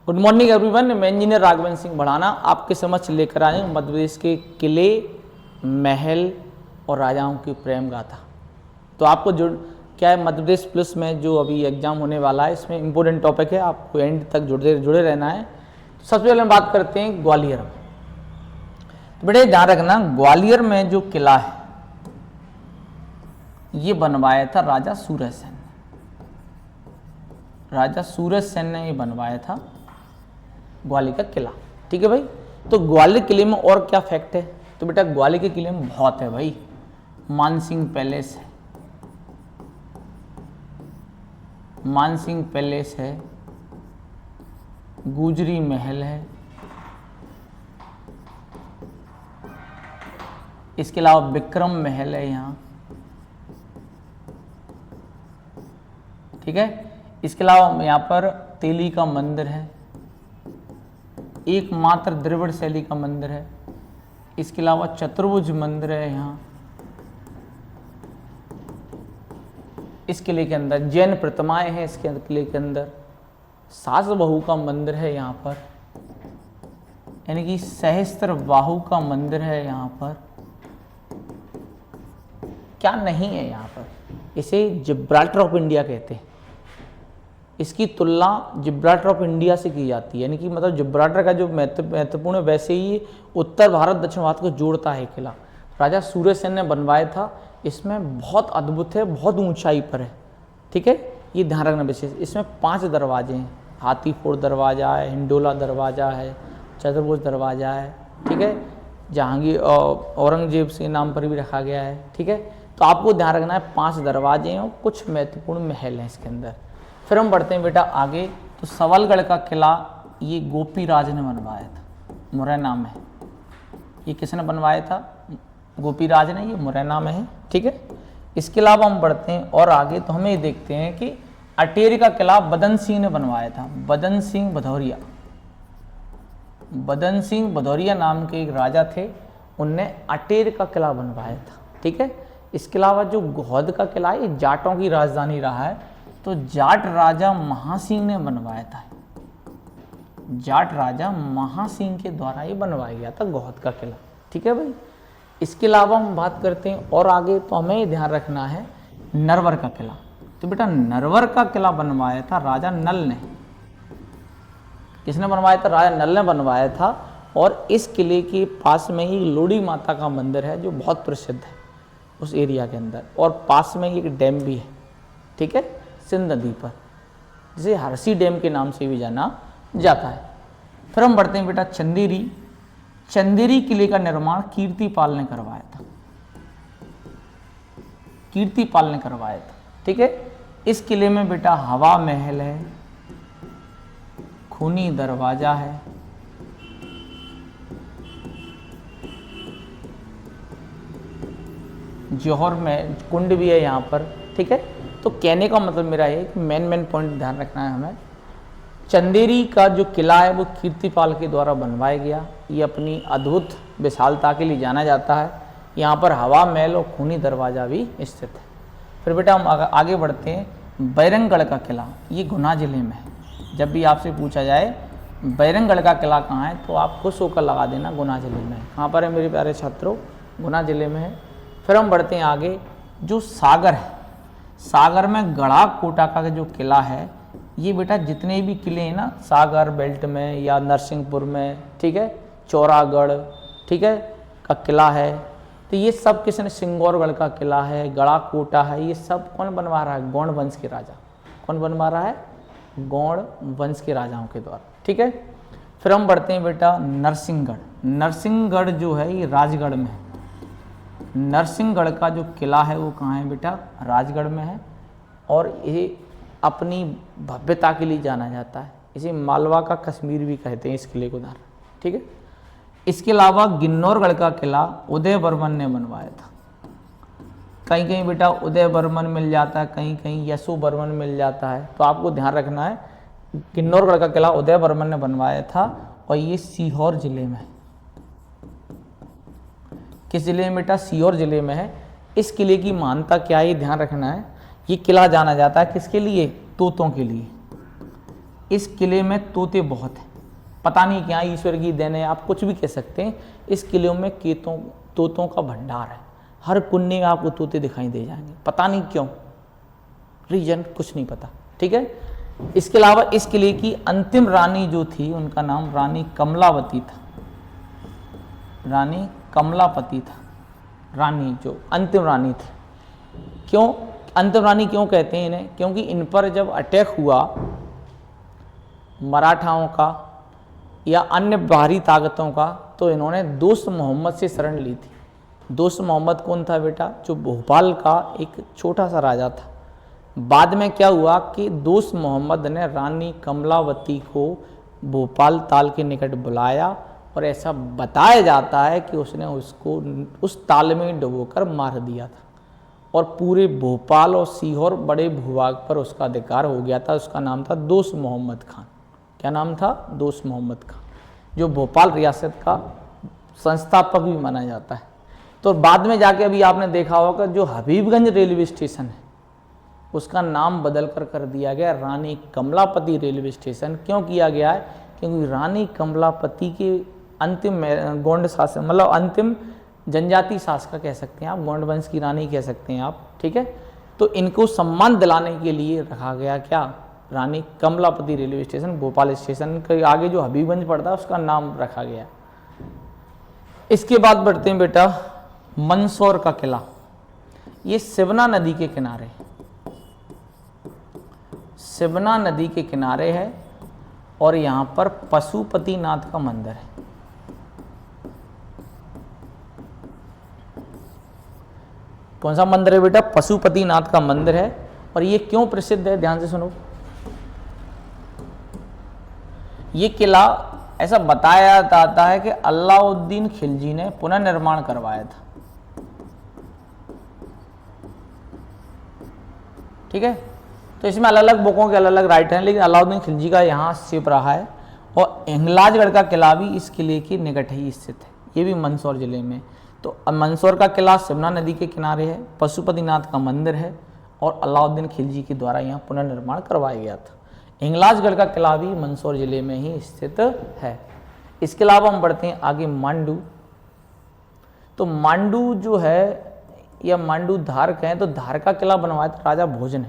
Good morning everyone, मैं engineer Raghavendra Singh बढ़ाना आपके समक्ष लेकर आए हूँ मध्य प्रदेश के किले, महल और राजाओं की प्रेम गाथा। तो आपको जो क्या है, मध्य प्रदेश प्लस में जो अभी एग्जाम होने वाला है, इसमें इंपॉर्टेंट टॉपिक है, आपको एंड तक जुड़े रहना है। तो सबसे पहले हम बात करते हैं ग्वालियर में। तो बेटे ध्यान रखना, ग्वालियर में जो किला है ये बनवाया था राजा सूरज सेन। राजा सूरज सेन ने ये बनवाया था ग्वालियर का किला। ठीक है भाई। तो ग्वालियर किले में और क्या फैक्ट है? तो बेटा ग्वालियर के किले में बहुत है भाई। मानसिंह पैलेस है, मानसिंह पैलेस है, गुजरी महल है, इसके अलावा विक्रम महल है यहाँ। ठीक है। इसके अलावा यहाँ पर तेली का मंदिर है, एकमात्र द्रविड़ शैली का मंदिर है। इसके अलावा चतुर्भुज मंदिर है यहाँ। इस किले के अंदर जैन प्रतिमाएं हैं। इसके किले के अंदर सास बहू का मंदिर है यहाँ पर, यानी कि सहस्त्र बाहु का मंदिर है यहाँ पर। क्या नहीं है यहाँ पर? इसे जिब्राल्टर ऑफ इंडिया कहते हैं। इसकी तुलना जिब्राल्टर ऑफ इंडिया से की जाती है, यानी कि मतलब जिब्राल्टर का जो महत्वपूर्ण है, वैसे ही उत्तर भारत दक्षिण भारत को जोड़ता है किला। राजा सूरज सेन ने बनवाया था। इसमें बहुत अद्भुत है, बहुत ऊंचाई पर है। ठीक है, ये ध्यान रखना विशेष। इसमें 5 दरवाजे हैं। हाथीफोड़ दरवाजा है, हिंडोला दरवाजा है, चतुर्भुज दरवाजा है। ठीक है, जहांगीर औरंगजेब के नाम पर भी रखा गया है। ठीक है, तो आपको ध्यान रखना है 5 दरवाजे हैं और कुछ महत्वपूर्ण महल हैं इसके अंदर। फिर हम बढ़ते हैं बेटा आगे। तो सवलगढ़ का किला ये गोपीराज ने बनवाया था, मुरैना में। ये किसने बनवाया था? गोपीराज ने। ये मुरैना में है। ठीक है। इसके अलावा हम बढ़ते हैं और आगे, तो हमें ये देखते हैं कि अटेरी का किला बदन सिंह ने बनवाया था। बदन सिंह भदौरिया, बदन सिंह भदौरिया नाम के एक राजा थे, उनने अटेर का किला बनवाया था। ठीक है। इसके अलावा जो गोहद का किला है, ये जाटों की राजधानी रहा है, तो जाट राजा महासिंह ने बनवाया था। जाट राजा महासिंह के द्वारा ये बनवाया गया था गोहद का किला। ठीक है भाई। इसके अलावा हम बात करते हैं और आगे, तो हमें ये ध्यान रखना है नरवर का किला। तो बेटा नरवर का किला बनवाया था राजा नल ने। किसने बनवाया था? राजा नल ने बनवाया था। और इस किले के पास में ही लोड़ी माता का मंदिर है, जो बहुत प्रसिद्ध है उस एरिया के अंदर। और पास में ही एक डैम भी है। ठीक है, सिंध नदी पर, जिसे हरसी डैम के नाम से भी जाना जाता है। फिर हम बढ़ते हैं बेटा चंदेरी। चंदेरी किले का निर्माण कीर्तिपाल ने करवाया था। कीर्तिपाल ने करवाया था। ठीक है। इस किले में बेटा हवा महल है, खूनी दरवाजा है, जौहर में कुंड भी है यहाँ पर। ठीक है। तो कहने का मतलब मेरा है कि मेन पॉइंट ध्यान रखना है हमें। चंदेरी का जो किला है वो कीर्तिपाल के द्वारा बनवाया गया। ये अपनी अद्भुत विशालता के लिए जाना जाता है। यहाँ पर हवा महल और खूनी दरवाजा भी स्थित है। फिर बेटा हम आगे बढ़ते हैं। बैरंगगढ़ का किला, ये गुना जिले में है। जब भी आपसे पूछा जाए बैरंगगढ़ का किला कहाँ है, तो आप खुश होकर लगा देना गुना जिले में है। कहाँ पर है मेरे प्यारे छात्रों? गुना जिले में है। फिर हम बढ़ते हैं आगे। जो सागर है, सागर में गढ़ा कोटा का जो किला है, ये बेटा जितने भी किले हैं ना सागर बेल्ट में या नरसिंहपुर में, ठीक है, चौरागढ़, ठीक है, का किला है, तो ये सब किसने? सिंगौरगढ़ का किला है, गढ़ा कोटा है, ये सब कौन बनवा रहा है? गौड़ वंश के राजा। कौन बनवा रहा है? गौड़ वंश के राजाओं के द्वारा। ठीक है। फिर हम बढ़ते हैं बेटा नरसिंहगढ़। नरसिंहगढ़ जो है ये राजगढ़ में है। नरसिंहगढ़ का जो किला है वो कहाँ है बेटा? राजगढ़ में है। और ये अपनी भव्यता के लिए जाना जाता है। इसे मालवा का कश्मीर भी कहते हैं इस किले को। ठीक है। इसके अलावा गिन्नौरगढ़ का किला उदय बर्मन ने बनवाया था। कहीं कहीं बेटा उदय बर्मन मिल जाता है, कहीं कहीं यशो बर्मन मिल जाता है, तो आपको ध्यान रखना है गिन्नौरगढ़ का किला उदय बर्मन ने बनवाया था। और ये सीहोर जिले में है। किस जिले में बेटा? सीहोर जिले में है। इस किले की मान्यता क्या है, ध्यान रखना है। ये किला जाना जाता है किसके लिए? तोतों के लिए। इस किले में तोते बहुत हैं, पता नहीं क्या ईश्वर की देन है, आप कुछ भी कह सकते हैं। इस किले में तोतों का भंडार है, हर कोने में आपको तोते दिखाई दे जाएंगे, पता नहीं क्यों, रीजन कुछ नहीं पता, ठीक है। इसके अलावा इस किले की अंतिम रानी जो थी उनका नाम रानी कमलावती था, रानी कमलापति था, रानी जो अंतिम रानी थी। क्यों अंतिम रानी क्यों कहते हैं इन्हें? क्योंकि इन पर जब अटैक हुआ मराठाओं का या अन्य बाहरी ताकतों का, तो इन्होंने दोस्त मोहम्मद से शरण ली थी। दोस्त मोहम्मद कौन था बेटा? जो भोपाल का एक छोटा सा राजा था। बाद में क्या हुआ कि दोस्त मोहम्मद ने रानी कमलावती को भोपाल ताल के निकट बुलाया और ऐसा बताया जाता है कि उसने उसको उस ताल में डुबोकर मार दिया था और पूरे भोपाल और सीहोर बड़े भूभाग पर उसका अधिकार हो गया था। उसका नाम था दोस्त मोहम्मद खान। क्या नाम था? दोस्त मोहम्मद खान, जो भोपाल रियासत का संस्थापक भी माना जाता है। तो बाद में जाके अभी आपने देखा होगा जो हबीबगंज रेलवे स्टेशन है उसका नाम बदल कर दिया गया रानी कमलापति रेलवे स्टेशन। क्यों किया गया है? क्योंकि रानी कमलापति के अंतिम गोंड शासक, मतलब अंतिम जनजाति शासक कह सकते हैं आप, गोंड वंश की रानी कह सकते हैं आप, ठीक है। तो इनको सम्मान दिलाने के लिए रखा गया क्या? Rani Kamlapati railway station. Bhopal station के आगे जो हबीबगंज पड़ता है उसका नाम रखा गया। इसके बाद बढ़ते हैं बेटा मंदसौर का किला। ये सिवना नदी के किनारे, सिवना नदी के किनारे है और यहाँ पर पशुपतिनाथ का मंदिर है। कौन सा मंदिर है बेटा? पशुपतिनाथ का मंदिर है। और ये क्यों प्रसिद्ध है? ध्यान से सुनो। ये किला ऐसा बताया जाता है कि अलाउद्दीन खिलजी ने पुनर्निर्माण करवाया था, ठीक है। तो इसमें अलग अलग बुकों के अलग अलग राइट हैं, लेकिन अलाउद्दीन खिलजी का यहाँ शिप रहा है। और हिंगलाजगढ़ का किला भी इस किले के निकट ही स्थित है, ये भी मंदसौर जिले में। तो मंदसौर का किला सिवना नदी के किनारे है, पशुपतिनाथ का मंदिर है और अलाउद्दीन खिलजी के द्वारा यहाँ पुनर्निर्माण करवाया गया था। हिंगलाजगढ़ का किला भी मंदसौर जिले में ही स्थित है। इसके अलावा हम बढ़ते हैं आगे मांडू। तो मांडू जो है या मांडू धार कहें तो धार का किला बनवाया था राजा भोज ने।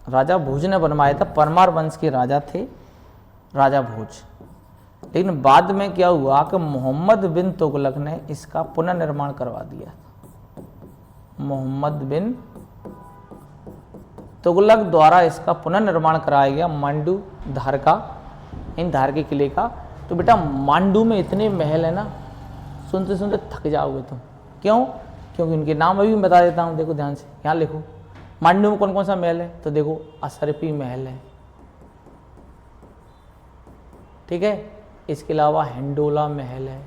राजा भोज ने बनवाया था, परमार वंश के राजा थे राजा भोज। लेकिन बाद में क्या हुआ कि मोहम्मद बिन तुगलक ने इसका पुनर्निर्माण करवा दिया। मोहम्मद बिन तुगलक द्वारा इसका पुनर्निर्माण कराया गया मांडू धार का, इन धार के किले का। तो बेटा मांडू में इतने महल है ना, सुनते सुनते थक जाओगे तुम। क्यों? क्योंकि उनके नाम अभी मैं बता देता हूँ, देखो ध्यान से, यहाँ लिखो मांडू में कौन कौन सा महल है। तो देखो असरपी महल है, ठीक है। इसके अलावा हिंडोला महल है,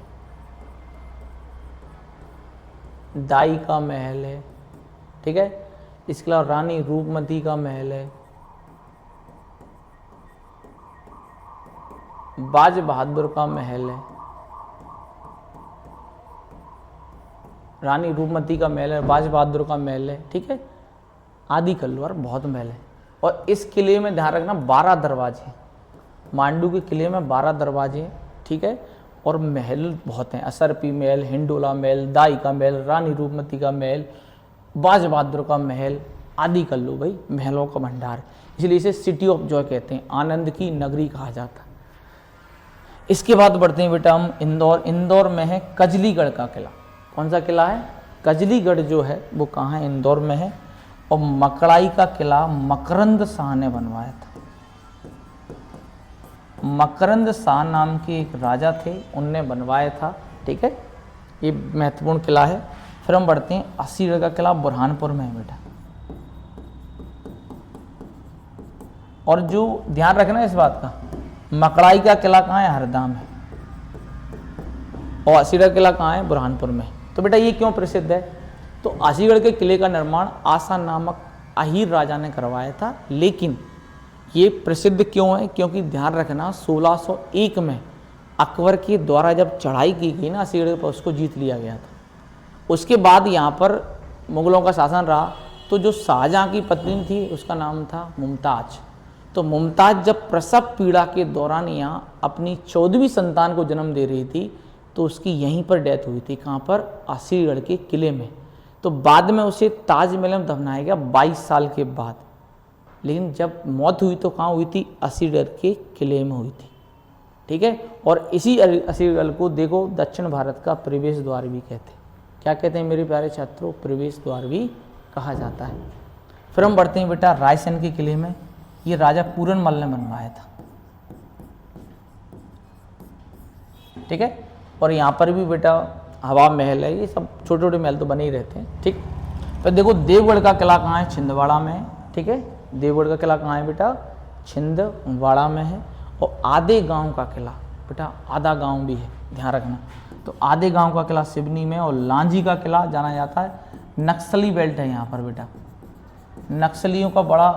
दाई का महल है, ठीक है। इसके अलावा रानी रूपमती का महल है, बाज बहादुर का महल है, रानी रूपमती का महल है, बाज बहादुर का महल है, ठीक है। आदि कल्लू, बहुत महल है। और इस किले में ध्यान रखना 12 दरवाजे, मांडू के किले में 12 दरवाजे, ठीक है। और महल बहुत हैं, असरपी महल, हिंडोला महल, दाई का महल, रानी रूपमती का महल, बाज बहादुर का महल, आदि कल्लू, भाई महलों का भंडार। इसलिए इसे सिटी ऑफ जॉय कहते हैं, आनंद की नगरी कहा जाता है। इसके बाद बढ़ते हैं बेटा हम इंदौर। इंदौर में है कजलीगढ़ का किला। कौन सा किला है? कजलीगढ़ जो है वो कहाँ है? इंदौर में है। और मकड़ाई का किला मकरंद शाह ने बनवाया था। मकरंद शाह नाम के एक राजा थे, उनने बनवाया था, ठीक है। ये महत्वपूर्ण किला है। फिर हम बढ़ते हैं असीगढ़ का किला, बुरहानपुर में है बेटा। और जो ध्यान रखना इस बात का, मकड़ाई का किला कहाँ है? हरदा में। और असीगढ़ किला कहाँ है? बुरहानपुर में। तो बेटा ये क्यों प्रसिद्ध है? तो असीगढ़ के किले का निर्माण आसा नामक अहीर राजा ने करवाया था। लेकिन ये प्रसिद्ध क्यों है? क्योंकि ध्यान रखना 1601 में अकबर के द्वारा जब चढ़ाई की गई ना असीगढ़ पर, उसको जीत लिया गया था। उसके बाद यहाँ पर मुगलों का शासन रहा। तो जो शाहजहाँ की पत्नी थी उसका नाम था मुमताज। तो मुमताज़ जब प्रसव पीड़ा के दौरान यहाँ अपनी 14वीं संतान को जन्म दे रही थी तो उसकी यहीं पर डेथ हुई थी। कहाँ पर? आसिफगढ़ के किले में। तो बाद में उसे ताजमहल में दफनाया गया 22 साल के बाद। लेकिन जब मौत हुई तो कहाँ हुई थी? आसिफगढ़ के किले में हुई थी। ठीक है। और इसी आसिफगढ़ को देखो दक्षिण भारत का प्रवेश द्वार भी कहते हैं। क्या कहते हैं मेरे प्यारे छात्रों? प्रवेश द्वार भी कहा जाता है। फिर हम बढ़ते हैं बेटा रायसेन के किले में। ये राजा पूरनमल ने बनवाया था। ठीक है। और यहाँ पर भी बेटा हवा महल है। ये सब छोटे छोटे महल तो बने ही रहते हैं। ठीक। तो देखो देवगढ़ का किला कहाँ है? छिंदवाड़ा में है। ठीक है। देवगढ़ का किला कहाँ है बेटा? छिंदवाड़ा में है। और आधे गांव का किला बेटा, आधा गांव भी है, ध्यान रखना। तो आधे गांव का किला सिवनी में। और लांजी का किला जाना जाता है, नक्सली बेल्ट है यहाँ पर बेटा। नक्सलियों का बड़ा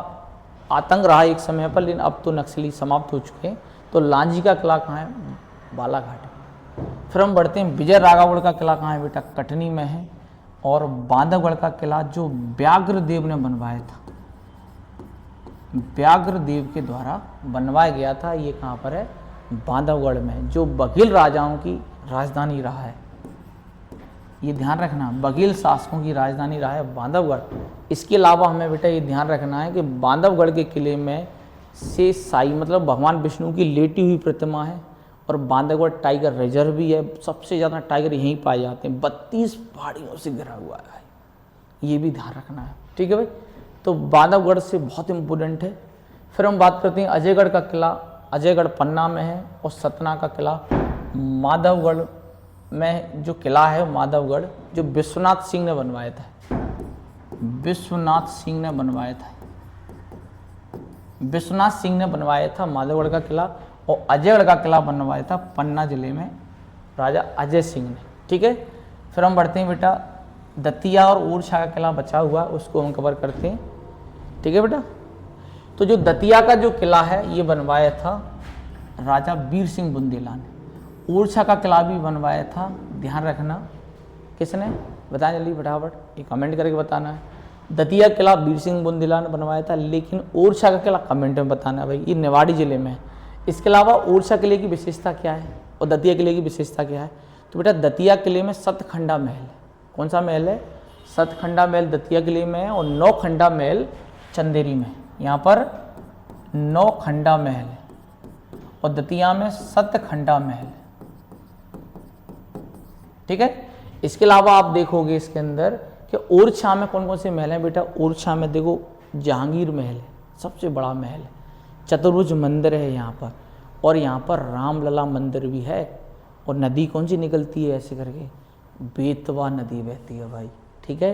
आतंक रहा एक समय पर, लेकिन अब तो नक्सली समाप्त हो चुके हैं। तो लांजी का किला कहाँ है? बालाघाट में। फिर हम बढ़ते हैं विजय राघवगढ़ का किला कहाँ है बेटा? कटनी में है। और बांधवगढ़ का किला जो व्याघ्रदेव ने बनवाया था, व्याघ्रदेव के द्वारा बनवाया गया था, ये कहाँ पर है? बांधवगढ़ में, जो बघेल राजाओं की राजधानी रहा है। ये ध्यान रखना, बघेल शासकों की राजधानी रहा है बांधवगढ़। इसके अलावा हमें बेटा ये ध्यान रखना है कि बांधवगढ़ के किले में से साई मतलब भगवान विष्णु की लेटी हुई प्रतिमा है। और बांधवगढ़ टाइगर रिजर्व भी है। सबसे ज़्यादा टाइगर यहीं पाए जाते हैं। 32 पहाड़ियों से घिरा हुआ है। ये भी ध्यान रखना है। ठीक है भाई। तो बांधवगढ़ से बहुत इम्पोर्टेंट है। फिर हम बात करते हैं अजयगढ़ का किला। अजयगढ़ पन्ना में है। और सतना का किला माधवगढ़ में जो किला है माधवगढ़, जो विश्वनाथ सिंह ने बनवाया था। विश्वनाथ सिंह ने बनवाया था। विश्वनाथ सिंह ने बनवाया था माधवगढ़ का किला। और अजयगढ़ का किला बनवाया था पन्ना जिले में राजा अजय सिंह ने। ठीक है। फिर हम बढ़ते हैं बेटा दतिया और ओरछा का किला बचा हुआ, उसको हम कवर करते हैं। ठीक है बेटा। तो जो दतिया का जो किला है ये बनवाया था राजा वीर सिंह बुंदेला ने। ओरछा का किला भी बनवाया था, ध्यान रखना, किसने? बताएं जल्दी फटाफट, ये कमेंट करके बताना है। दतिया किला वीर सिंह बुंदेला ने बनवाया था, लेकिन ओरछा का किला कमेंट में बताना है भाई। ये निवाड़ी जिले में है। इसके अलावा ओरछा किले की विशेषता क्या है और दतिया किले की विशेषता क्या है? तो बेटा दतिया किले में सतखंडा महल है। कौन सा महल है? सतखंडा महल दतिया किले में है। और नौखंडा महल चंदेरी में। यहाँ पर नौखंडा महल है और दतिया में सतखंडा महल है। ठीक है। इसके अलावा आप देखोगे इसके अंदर कि ओरछा में कौन कौन से महल हैं बेटा? ओरछा में देखो जहांगीर महल है, सबसे बड़ा महल है। चतुर्भुज मंदिर है यहाँ पर। और यहाँ पर रामलला मंदिर भी है। और नदी कौन सी निकलती है ऐसे करके? बेतवा नदी बहती है भाई। ठीक है।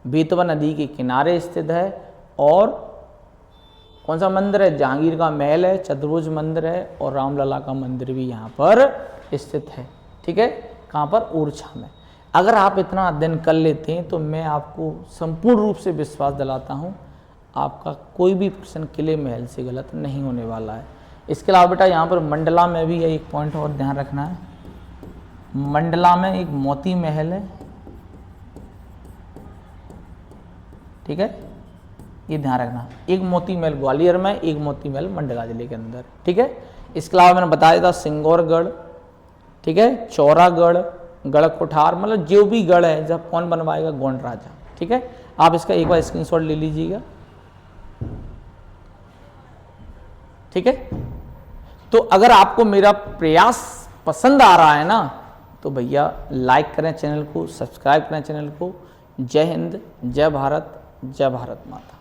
बेतवा नदी के किनारे स्थित है। और कौन सा मंदिर है? जहांगीर का महल है, चतुर्भुज मंदिर है और रामलला का मंदिर भी यहाँ पर स्थित है। ठीक है। कहाँ पर? ओरछा में। अगर आप इतना अध्ययन कर लेते हैं तो मैं आपको संपूर्ण रूप से विश्वास दिलाता हूँ आपका कोई भी प्रश्न किले महल से गलत नहीं होने वाला है। इसके अलावा बेटा यहाँ पर मंडला में भी है, एक पॉइंट और ध्यान रखना है। मंडला में एक मोती महल है। ठीक है। ये ध्यान रखना, एक मोती महल ग्वालियर में, एक मोती महल मंडला जिले के अंदर। ठीक है। इसके अलावा मैंने बताया था सिंगौरगढ़, ठीक है, चौरागढ़, गढ़ कोठार, मतलब जो भी गढ़ है जब कौन बनवाएगा? गोंड राजा। ठीक है। आप इसका एक बार स्क्रीनशॉट ले लीजिएगा। ठीक है। तो अगर आपको मेरा प्रयास पसंद आ रहा है ना तो भैया लाइक करें चैनल को, सब्सक्राइब करें चैनल को। जय हिंद, जय भारत, जय भारत माता।